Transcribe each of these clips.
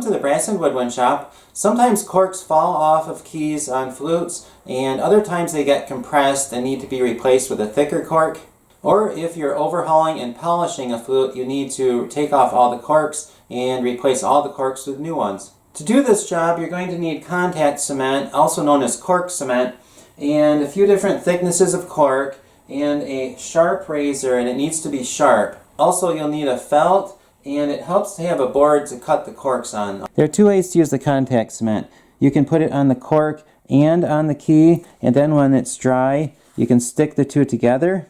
Welcome to the Brass and Woodwind shop. Sometimes corks fall off of keys on flutes, and other times they get compressed and need to be replaced with a thicker cork. Or if you're overhauling and polishing a flute, you need to take off all the corks and replace all the corks with new ones. To do this job, you're going to need contact cement, also known as cork cement, and a few different thicknesses of cork, and a sharp razor, and it needs to be sharp. Also, you'll need a felt, and it helps to have a board to cut the corks on. There are two ways to use the contact cement. You can put it on the cork and on the key, and then when it's dry, you can stick the two together.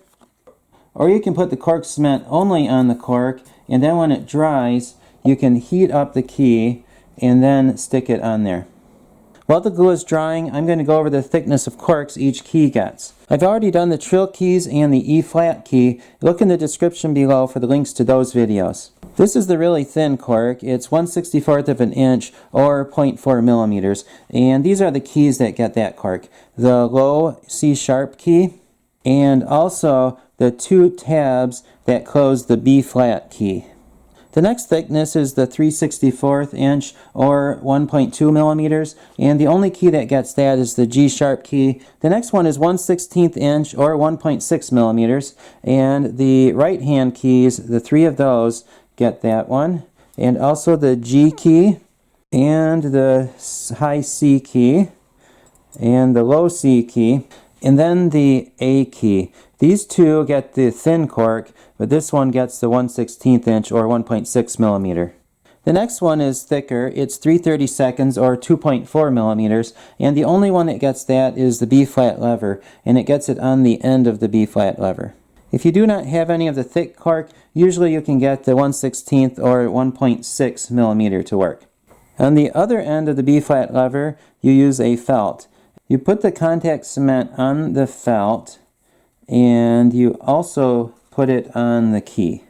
Or you can put the cork cement only on the cork, and then when it dries, you can heat up the key and then stick it on there. While the glue is drying, I'm going to go over the thickness of corks each key gets. I've already done the trill keys and the E-flat key. Look in the description below for the links to those videos. This is the really thin cork. It's 1/64 of an inch or 0.4 millimeters. And these are the keys that get that cork. The low C-sharp key and also the two tabs that close the B-flat key. The next thickness is the 3/64 inch or 1.2 millimeters, and the only key that gets that is the G-sharp key. The next one is 1/16 inch or 1.6 millimeters, and the right hand keys, the three of those, get that one, and also the G key, and the high C key, and the low C key, and then the A key. These two get the thin cork, but this one gets the 1/16 inch or 1.6 millimeter. The next one is thicker. It's 3/32 or 2.4 millimeters, and the only one that gets that is the B-flat lever, and it gets it on the end of the B-flat lever. If you do not have any of the thick cork, usually you can get the 1/16 or 1.6 millimeter to work. On the other end of the B-flat lever, you use a felt. You put the contact cement on the felt, and you also put it on the key.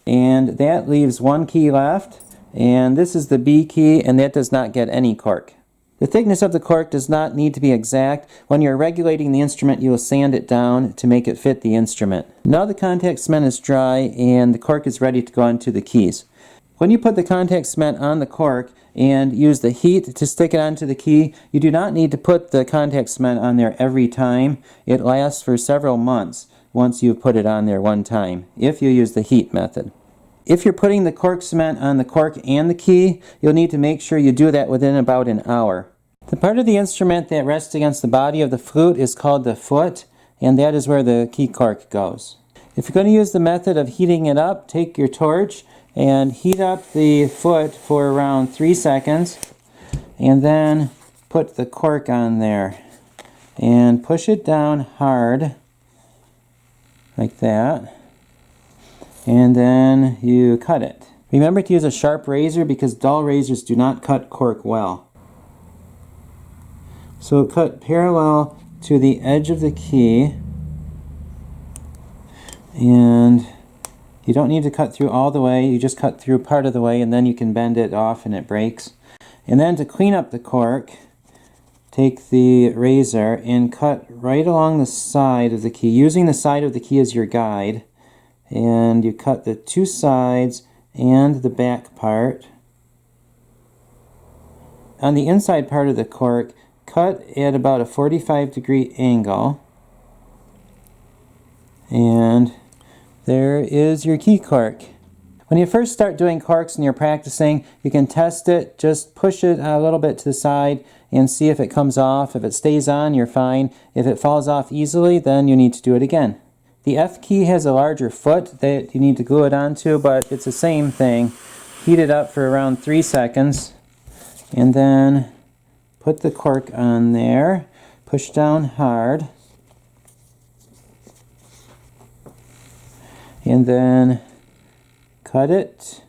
And that leaves one key left, and this is the B key, and that does not get any cork. The thickness of the cork does not need to be exact. When you're regulating the instrument, you will sand it down to make it fit the instrument. Now the contact cement is dry, and the cork is ready to go onto the keys. When you put the contact cement on the cork and use the heat to stick it onto the key, you do not need to put the contact cement on there every time. It lasts for several months once you've put it on there one time, if you use the heat method. If you're putting the cork cement on the cork and the key, you'll need to make sure you do that within about an hour. The part of the instrument that rests against the body of the flute is called the foot, and that is where the key cork goes. If you're going to use the method of heating it up, take your torch and heat up the foot for around 3 seconds, and then put the cork on there and push it down hard like that, and then you cut it. Remember to use a sharp razor because dull razors do not cut cork well. So cut parallel to the edge of the key, and you don't need to cut through all the way, you just cut through part of the way, and then you can bend it off and it breaks. And then to clean up the cork, take the razor and cut right along the side of the key, using the side of the key as your guide. And you cut the two sides and the back part. On the inside part of the cork, cut at about a 45-degree angle. And there is your key cork. When you first start doing corks and you're practicing, you can test it. Just push it a little bit to the side and see if it comes off. If it stays on, you're fine. If it falls off easily, then you need to do it again. The F key has a larger foot that you need to glue it onto, but it's the same thing. Heat it up for around 3 seconds, and then put the cork on there. Push down hard, and then cut it.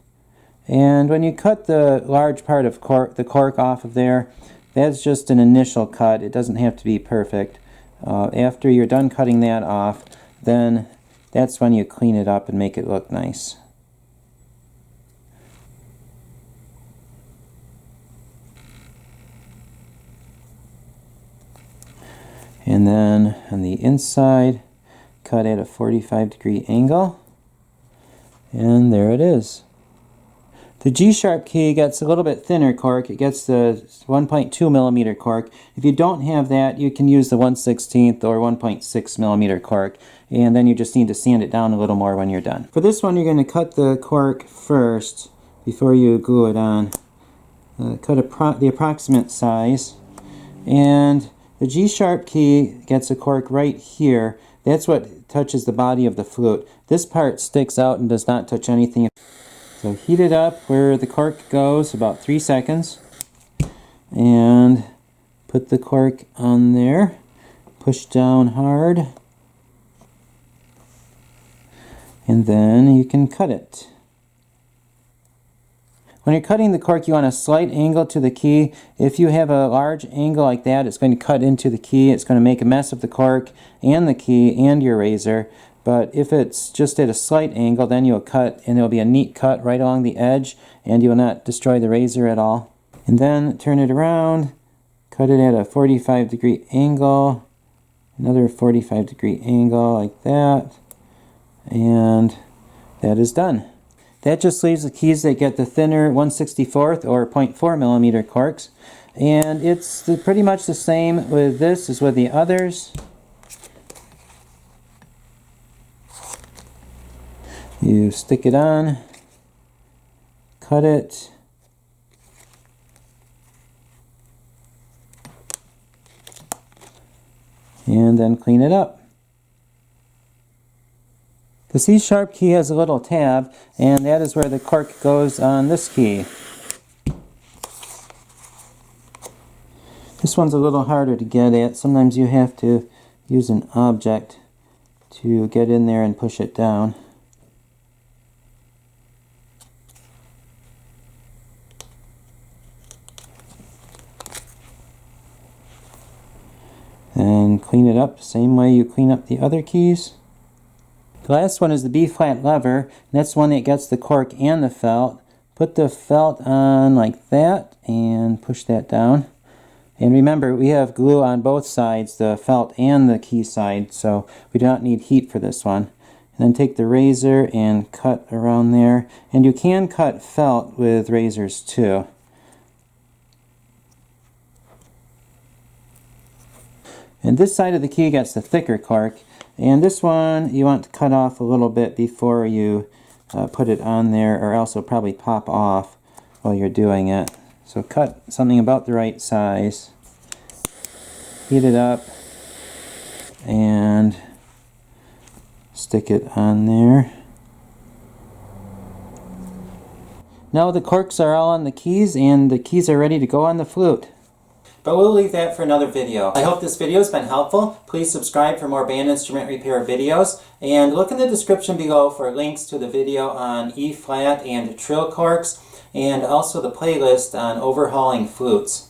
And when you cut the large part of the cork off of there, that's just an initial cut. It doesn't have to be perfect. After you're done cutting that off, then that's when you clean it up and make it look nice. And then on the inside, cut at a 45-degree angle, and there it is. The G-sharp key gets a little bit thinner cork. It gets the 1.2 millimeter cork. If you don't have that, you can use the 1/16 or 1.6 millimeter cork, and then you just need to sand it down a little more when you're done. For this one, you're going to cut the cork first before you glue it on. Cut the approximate size, and the G-sharp key gets a cork right here. That's what touches the body of the flute. This part sticks out and does not touch anything. So heat it up where the cork goes, about 3 seconds, and put the cork on there. Push down hard, and then you can cut it. When you're cutting the cork, you want a slight angle to the key. If you have a large angle like that, it's going to cut into the key. It's going to make a mess of the cork and the key and your razor. But if it's just at a slight angle, then you'll cut, and it'll be a neat cut right along the edge, and you will not destroy the razor at all. And then turn it around, cut it at a 45-degree angle, another 45-degree angle like that, and that is done. That just leaves the keys that get the thinner 1/64 or 0.4 millimeter corks. And it's pretty much the same with this as with the others. You stick it on, cut it, and then clean it up. The C-sharp key has a little tab, and that is where the cork goes on this key. This one's a little harder to get at. Sometimes you have to use an object to get in there and push it down. And clean it up the same way you clean up the other keys. The last one is the B-flat lever, and that's one that gets the cork and the felt. Put the felt on like that and push that down. And remember, we have glue on both sides, the felt and the key side, so we do not need heat for this one. And then take the razor and cut around there. And you can cut felt with razors too. And this side of the key gets the thicker cork. And this one you want to cut off a little bit before you put it on there, or else it'll probably pop off while you're doing it. So cut something about the right size, heat it up, and stick it on there. Now the corks are all on the keys, and the keys are ready to go on the flute. But we'll leave that for another video. I hope this video has been helpful. Please subscribe for more band instrument repair videos, and look in the description below for links to the video on E-flat and trill corks, and also the playlist on overhauling flutes.